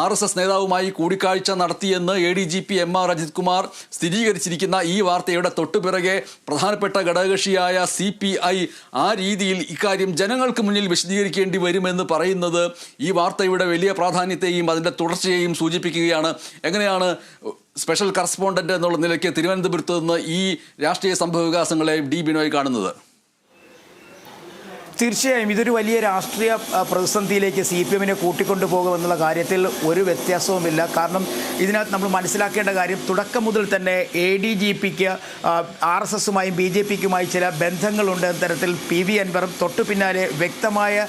RSS നേതാവുമായി കൂടിക്കാഴ്ച നടത്തിയെന്ന് ADGP MR Ajith Kumar സ്ഥിരീകരിച്ചിരിക്കുന്ന ഈ വാർത്തയുടെ തൊട്ടുപിറകെ പ്രധാനപ്പെട്ട ഘടകകക്ഷിയായ CPI ആ രീതിയിൽ ഇക്കാര്യം ജനങ്ങൾക്ക് മുന്നിൽ വിശദീകരിക്കേണ്ടി വരുമെന്ന് പറയുന്നത് ഈ വാർത്തയുടെ വലിയ പ്രാധാന്യത്തെയും അതിൻ്റെ തുടർച്ചയെയും സൂചിപ്പിക്കുകയാണ്. എങ്ങനെയാണ് സ്പെഷ്യൽ കറസ്പോണ്ടന്റ് എന്നുള്ള നിലയ്ക്ക് തിരുവനന്തപുരത്ത് നിന്ന് ഈ രാഷ്ട്രീയ സംഭവവികാസങ്ങളെ ഡി ബിനോയ് കാണുന്നത്? തീർച്ചയായും ഇതൊരു വലിയ രാഷ്ട്രീയ പ്രതിസന്ധിയിലേക്ക് CPM-നെ കൂട്ടിക്കൊണ്ടുപോകുമെന്നുള്ള കാര്യത്തിൽ ഒരു വ്യത്യാസവുമില്ല. കാരണം ഇതിനകത്ത് നമ്മൾ മനസ്സിലാക്കേണ്ട കാര്യം തുടക്കം മുതൽ തന്നെ ADGPക്ക് RSS-ഉമായും BJP-ക്കുമായി ചില ബന്ധങ്ങളുണ്ട് എന്ന തരത്തിൽ PV അൻവറും തൊട്ടു പിന്നാലെ വ്യക്തമായ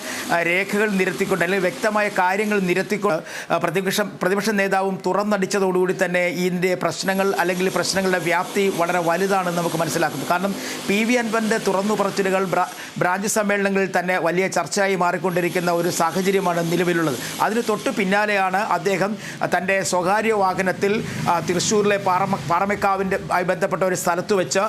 രേഖകൾ നിരത്തിക്കൊണ്ട് അല്ലെങ്കിൽ വ്യക്തമായ കാര്യങ്ങൾ നിരത്തിക്കൊണ്ട് പ്രതിപക്ഷ നേതാവും തുറന്നടിച്ചതോടുകൂടി തന്നെ ഇതിൻ്റെ പ്രശ്നങ്ങൾ അല്ലെങ്കിൽ പ്രശ്നങ്ങളുടെ വ്യാപ്തി വളരെ വലുതാണെന്ന് നമുക്ക് മനസ്സിലാക്കുന്നു. കാരണം PV അൻവറിൻ്റെ തുറന്നു പറച്ചിലുകൾ ബ്രാഞ്ച് സമ്മേളനങ്ങൾ തന്നെ വലിയ ചർച്ചയായി മാറിക്കൊണ്ടിരിക്കുന്ന ഒരു സാഹചര്യമാണ് നിലവിലുള്ളത്. അതിന് തൊട്ടു പിന്നാലെയാണ് അദ്ദേഹം തൻ്റെ സ്വകാര്യ വാഹനത്തിൽ തൃശ്ശൂരിലെ പാറമേക്കാവിൻ്റെ ആയി ബന്ധപ്പെട്ട ഒരു സ്ഥലത്ത് വെച്ച്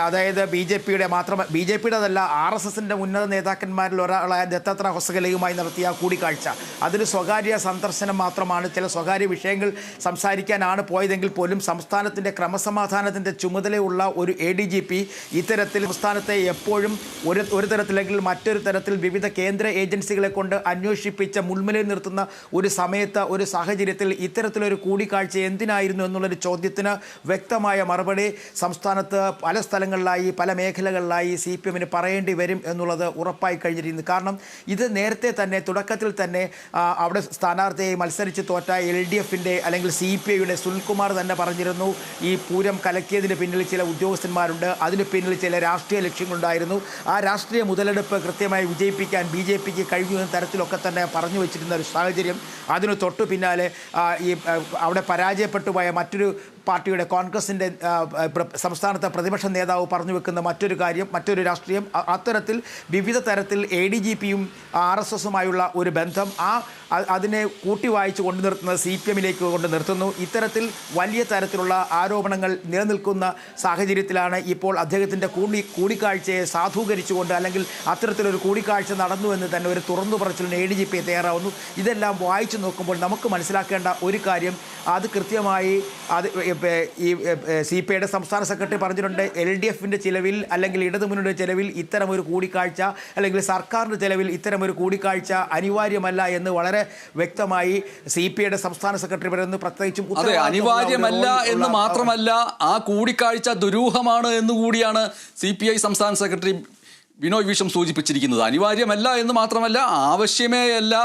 അതായത് BJPയുടേതല്ല RSS-ൻ്റെ ഉന്നത നേതാക്കന്മാരിൽ ഒരാളായ ദത്താത്രേയ ഹൊസഗലയുമായി നടത്തിയ കൂടിക്കാഴ്ച അതൊരു സ്വകാര്യ സന്ദർശനം മാത്രമാണ്. ചില സ്വകാര്യ വിഷയങ്ങൾ സംസാരിക്കാനാണ് പോയതെങ്കിൽ പോലും സംസ്ഥാനത്തിൻ്റെ ക്രമസമാധാനത്തിൻ്റെ ചുമതലയുള്ള ഒരു ADGP ഇത്തരത്തിൽ സംസ്ഥാനത്തെ എപ്പോഴും ഒരു തരത്തിൽ മറ്റൊരു തരത്തിൽ വിവിധ കേന്ദ്ര ഏജൻസികളെ കൊണ്ട് അന്വേഷിപ്പിച്ച മുൾമുനയിൽ നിർത്തുന്ന ഒരു സമയത്ത് ഒരു സാഹചര്യത്തിൽ ഇത്തരത്തിലൊരു കൂടിക്കാഴ്ച എന്തിനായിരുന്നു എന്നുള്ളൊരു ചോദ്യത്തിന് വ്യക്തമായ മറുപടി സംസ്ഥാനത്ത് പല സ്ഥലങ്ങളിലായി പല മേഖലകളിലായി CPM-ന് പറയേണ്ടി വരും എന്നുള്ളത് ഉറപ്പായി കഴിഞ്ഞിരിക്കുന്നു. കാരണം ഇത് നേരത്തെ തന്നെ തുടക്കത്തിൽ തന്നെ അവിടെ സ്ഥാനാർത്ഥിയായി മത്സരിച്ച് തോറ്റ LDF-ൻ്റെ അല്ലെങ്കിൽ CPI-യുടെ സുനിൽകുമാർ തന്നെ പറഞ്ഞിരുന്നു ഈ പൂരം കലക്കിയതിന് പിന്നിൽ ചില ഉദ്യോഗസ്ഥന്മാരുണ്ട്, അതിന് പിന്നിൽ ചില രാഷ്ട്രീയ ലക്ഷ്യങ്ങളുണ്ടായിരുന്നു. ആ രാഷ്ട്രീയ മുതലെടുപ്പ് കൃത്യമായി വിജയിപ്പിക്കാൻ BJPക്ക് കഴിഞ്ഞു എന്ന തരത്തിലൊക്കെ തന്നെ പറഞ്ഞു വെച്ചിരുന്ന ഒരു സാഹചര്യം. അതിന് തൊട്ടു പിന്നാലെ ഈ അവിടെ പരാജയപ്പെട്ടു പോയ മറ്റൊരു പാർട്ടിയുടെ കോൺഗ്രസിൻ്റെ സംസ്ഥാനത്തെ പ്രതിപക്ഷ നേതാവ് പറഞ്ഞു വെക്കുന്ന മറ്റൊരു കാര്യം, മറ്റൊരു രാഷ്ട്രീയം, അത്തരത്തിൽ വിവിധ തരത്തിൽ ADGPയും RSS-ഉമായുള്ള ഒരു ബന്ധം അതിനെ കൂട്ടി വായിച്ച് കൊണ്ടു നിർത്തുന്നത് CPM-ലേക്ക് കൊണ്ട് നിർത്തുന്നു. ഇത്തരത്തിൽ വലിയ തരത്തിലുള്ള ആരോപണങ്ങൾ നിലനിൽക്കുന്ന സാഹചര്യത്തിലാണ് ഇപ്പോൾ അദ്ദേഹത്തിൻ്റെ കൂടിക്കാഴ്ചയെ സാധൂകരിച്ചുകൊണ്ട് അല്ലെങ്കിൽ അത്തരത്തിലൊരു കൂടിക്കാഴ്ച നടന്നു എന്ന് തന്നെ ഒരു തുറന്നു പറച്ചിലിന് ADGP തയ്യാറാവുന്നു. ഇതെല്ലാം വായിച്ചു നോക്കുമ്പോൾ നമുക്ക് മനസ്സിലാക്കേണ്ട ഒരു കാര്യം, അത് കൃത്യമായി ഈ CPI-യുടെ സംസ്ഥാന സെക്രട്ടറി പറഞ്ഞിട്ടുണ്ട് LDF-ൻ്റെ ചിലവിൽ അല്ലെങ്കിൽ ഇടതുമുന്നണിയുടെ ചിലവിൽ ഇത്തരമൊരു കൂടിക്കാഴ്ച അല്ലെങ്കിൽ സർക്കാരിൻ്റെ ചിലവിൽ ഇത്തരമൊരു കൂടിക്കാഴ്ച അനിവാര്യമല്ല എന്ന് വളരെ വ്യക്തമായി CPI-യുടെ സംസ്ഥാന സെക്രട്ടറി പറയുന്നു. പ്രത്യേകിച്ചും അനിവാര്യമല്ല എന്ന് മാത്രമല്ല ആ കൂടിക്കാഴ്ച ദുരൂഹമാണ് എന്നുകൂടിയാണ് CPI സംസ്ഥാന സെക്രട്ടറി ബിനോയ് വിശ്വം സൂചിപ്പിച്ചിരിക്കുന്നത്. അനിവാര്യമല്ല എന്ന് മാത്രമല്ല ആവശ്യമേ അല്ല,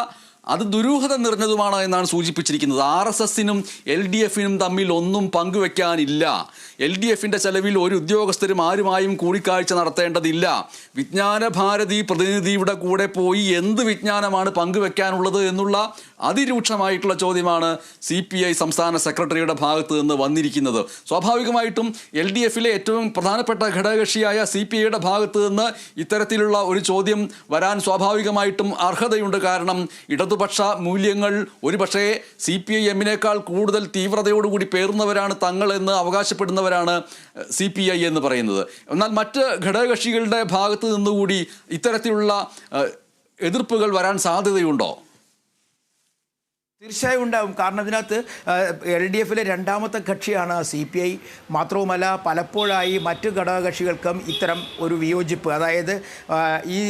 അത് ദുരൂഹത നിറഞ്ഞതുമാണ് എന്നാണ് സൂചിപ്പിച്ചിരിക്കുന്നത്. RSS-നും LDF-നും തമ്മിൽ ഒന്നും പങ്കുവെക്കാനില്ല. LDF-ൻ്റെ ചെലവിൽ ഒരു ഉദ്യോഗസ്ഥരും ആരുമായും കൂടിക്കാഴ്ച നടത്തേണ്ടതില്ല. വിജ്ഞാന ഭാരതി പ്രതിനിധിയുടെ കൂടെ പോയി എന്ത് വിജ്ഞാനമാണ് പങ്കുവെക്കാനുള്ളത് എന്നുള്ള അതിരൂക്ഷമായിട്ടുള്ള ചോദ്യമാണ് CPI സംസ്ഥാന സെക്രട്ടറിയുടെ ഭാഗത്ത് നിന്ന് വന്നിരിക്കുന്നത്. സ്വാഭാവികമായിട്ടും LDF-ലെ ഏറ്റവും പ്രധാനപ്പെട്ട ഘടകകക്ഷിയായ CPI-യുടെ ഭാഗത്ത് നിന്ന് ഇത്തരത്തിലുള്ള ഒരു ചോദ്യം വരാൻ സ്വാഭാവികമായിട്ടും അർഹതയുണ്ട്. കാരണം ഇടതുപക്ഷ മൂല്യങ്ങൾ ഒരുപക്ഷേ CPIM-നേക്കാൾ കൂടുതൽ തീവ്രതയോടുകൂടി പേറുന്നവരാണ് തങ്ങളെന്ന് അവകാശപ്പെടുന്നവരാണ് CPI എന്ന് പറയുന്നത്. എന്നാൽ മറ്റ് ഘടകകക്ഷികളുടെ ഭാഗത്ത് നിന്നുകൂടി ഇത്തരത്തിലുള്ള എതിർപ്പുകൾ വരാൻ സാധ്യതയുണ്ടോ? തീർച്ചയായും ഉണ്ടാവും. കാരണം ഇതിനകത്ത് LDF-ലെ രണ്ടാമത്തെ കക്ഷിയാണ് CPI. മാത്രവുമല്ല പലപ്പോഴായി മറ്റു ഘടകകക്ഷികൾക്കും ഇത്തരം ഒരു വിയോജിപ്പ്, അതായത് ഈ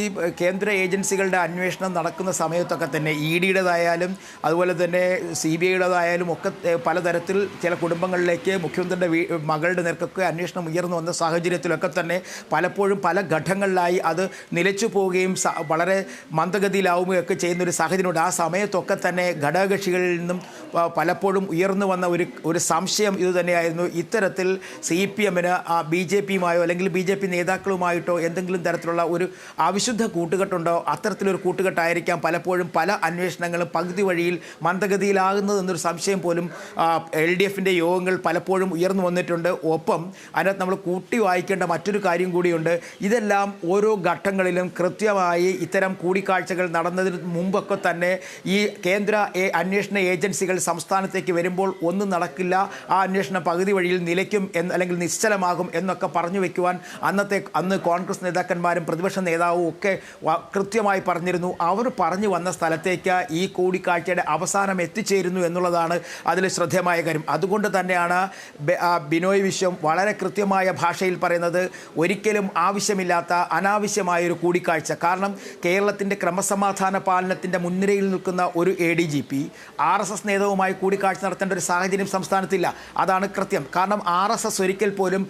കേന്ദ്ര ഏജൻസികളുടെ അന്വേഷണം നടക്കുന്ന സമയത്തൊക്കെ തന്നെ ED-യുടേതായാലും അതുപോലെ തന്നെ CBI-യുടേതായാലും ഒക്കെ പലതരത്തിൽ ചില കുടുംബങ്ങളിലേക്ക് മുഖ്യമന്ത്രിയുടെ മകളുടെ നേർക്കൊക്കെ അന്വേഷണം ഉയർന്നു വന്ന സാഹചര്യത്തിലൊക്കെ തന്നെ പലപ്പോഴും പല ഘട്ടങ്ങളിലായി അത് നിലച്ചു പോവുകയും വളരെ മന്ദഗതിയിലാവുകയൊക്കെ ചെയ്യുന്നൊരു സാഹചര്യമുണ്ട്. ആ സമയത്തൊക്കെ തന്നെ ഘടകകക്ഷി നിന്നും പലപ്പോഴും ഉയർന്നു വന്ന ഒരു സംശയം ഇതുതന്നെയായിരുന്നു. ഇത്തരത്തിൽ CPM-ന് BJP-യുമായോ അല്ലെങ്കിൽ BJP നേതാക്കളുമായിട്ടോ എന്തെങ്കിലും തരത്തിലുള്ള ഒരു അവിശുദ്ധ കൂട്ടുകെട്ടുണ്ടോ? അത്തരത്തിലൊരു കൂട്ടുകെട്ടായിരിക്കാം പലപ്പോഴും പല അന്വേഷണങ്ങളും പകുതി വഴിയിൽ മന്ദഗതിയിലാകുന്നത് എന്നൊരു സംശയം പോലും LDF-ൻ്റെ യോഗങ്ങൾ പലപ്പോഴും ഉയർന്നു വന്നിട്ടുണ്ട്. ഒപ്പം അതിനകത്ത് നമ്മൾ കൂട്ടി വായിക്കേണ്ട മറ്റൊരു കാര്യം കൂടിയുണ്ട്. ഇതെല്ലാം ഓരോ ഘട്ടങ്ങളിലും കൃത്യമായി ഇത്തരം കൂടിക്കാഴ്ചകൾ നടന്നതിന് മുമ്പൊക്കെ തന്നെ ഈ കേന്ദ്ര അന്വേഷണ ഏജൻസികൾ സംസ്ഥാനത്തേക്ക് വരുമ്പോൾ ഒന്നും നടക്കില്ല, ആ അന്വേഷണം പകുതി വഴിയിൽ നിലയ്ക്കും അല്ലെങ്കിൽ നിശ്ചലമാകും എന്നൊക്കെ പറഞ്ഞു വെക്കുവാൻ അന്ന് കോൺഗ്രസ് നേതാക്കന്മാരും പ്രതിപക്ഷ നേതാവും ഒക്കെ കൃത്യമായി പറഞ്ഞിരുന്നു. അവർ പറഞ്ഞു വന്ന സ്ഥലത്തേക്ക് ഈ കൂടിക്കാഴ്ചയുടെ അവസാനം എത്തിച്ചേരുന്നു എന്നുള്ളതാണ് അതിൽ ശ്രദ്ധേയമായ കാര്യം. അതുകൊണ്ട് തന്നെയാണ് ബിനോയ് വിശ്വം വളരെ കൃത്യമായ ഭാഷയിൽ പറയുന്നത് ഒരിക്കലും ആവശ്യമില്ലാത്ത അനാവശ്യമായൊരു കൂടിക്കാഴ്ച. കാരണം കേരളത്തിൻ്റെ ക്രമസമാധാന പാലനത്തിൻ്റെ മുൻനിരയിൽ നിൽക്കുന്ന ഒരു ADGP RSS നേതാവുമായി കൂടിക്കാഴ്ച നടത്തേണ്ട ഒരു സാഹചര്യം സംസ്ഥാനത്തില്ല. അതാണ് കൃത്യം. കാരണം RSS ഒരിക്കൽ പോലും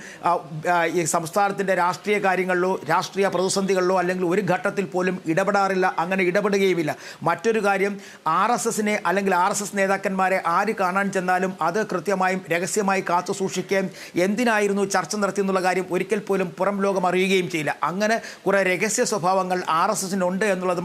ഈ സംസ്ഥാനത്തിൻ്റെ രാഷ്ട്രീയ കാര്യങ്ങളിലോ രാഷ്ട്രീയ പ്രതിസന്ധികളിലോ അല്ലെങ്കിൽ ഒരു ഘട്ടത്തിൽ പോലും ഇടപെടാറില്ല, അങ്ങനെ ഇടപെടുകയുമില്ല. മറ്റൊരു കാര്യം, RSSനെ അല്ലെങ്കിൽ RSS നേതാക്കന്മാരെ ആര് കാണാൻ ചെന്നാലും അത് കൃത്യമായും രഹസ്യമായി കാത്തു സൂക്ഷിക്കുകയും എന്തിനായിരുന്നു ചർച്ച നടത്തിയെന്നുള്ള കാര്യം ഒരിക്കൽ പോലും പുറം ലോകം അറിയുകയും ചെയ്യില്ല. അങ്ങനെ കുറേ രഹസ്യ സ്വഭാവങ്ങൾ RSSനുണ്ട് എന്നുള്ളത്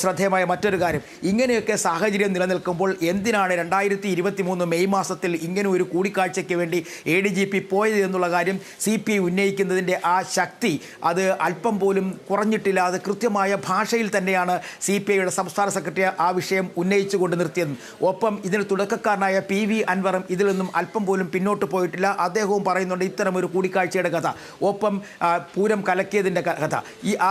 ശ്രദ്ധേയമായ മറ്റൊരു കാര്യം. ഇങ്ങനെയൊക്കെ സാഹചര്യം നിലനിൽക്കുമ്പോൾ എന്തിനാണ് 2023 മെയ് മാസത്തിൽ ഇങ്ങനെ ഒരു കൂടിക്കാഴ്ചയ്ക്ക് വേണ്ടി ADGP പോയത് എന്നുള്ള കാര്യം CPI ഉന്നയിക്കുന്നതിൻ്റെ ആ ശക്തി അത് അല്പം പോലും കുറഞ്ഞിട്ടില്ല. അത് കൃത്യമായ ഭാഷയിൽ തന്നെയാണ് CPIയുടെ സംസ്ഥാന സെക്രട്ടറി ആ വിഷയം ഉന്നയിച്ചുകൊണ്ട് നിർത്തിയത്. ഒപ്പം ഇതിന് തുടക്കക്കാരനായ PV അൻവറും ഇതിൽ നിന്നും അല്പം പോലും പിന്നോട്ട് പോയിട്ടില്ല. അദ്ദേഹവും പറയുന്നുണ്ട് ഇത്തരമൊരു കൂടിക്കാഴ്ചയുടെ കഥ. ഒപ്പം പൂരം കലക്കിയതിൻ്റെ കഥ.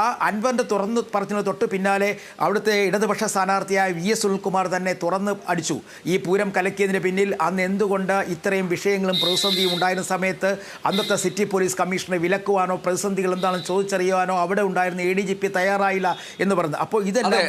ആ അൻവറിൻ്റെ തുറന്ന് പറഞ്ഞതിന് തൊട്ട് പിന്നാലെ അവിടുത്തെ ഇടതുപക്ഷ സ്ഥാനാർത്ഥിയായ VS സുനിൽകുമാർ തന്നെ തുറന്ന് അടിച്ചു. ഈ പൂരം കലക്കിയതിന് പിന്നിൽ അന്ന് എന്തുകൊണ്ട് ഇത്രയും വിഷയങ്ങളും പ്രതിസന്ധിയും ഉണ്ടായിരുന്ന സമയത്ത് അന്നത്തെ സിറ്റി പോലീസ് കമ്മീഷണറെ വിലക്കുവാനോ പ്രതിസന്ധികൾ എന്താണെന്ന് ചോദിച്ചറിയുവാനോ അവിടെ ഉണ്ടായിരുന്ന ADGP തയ്യാറായില്ല എന്ന് പറഞ്ഞു. അപ്പോൾ ഇതെല്ലാം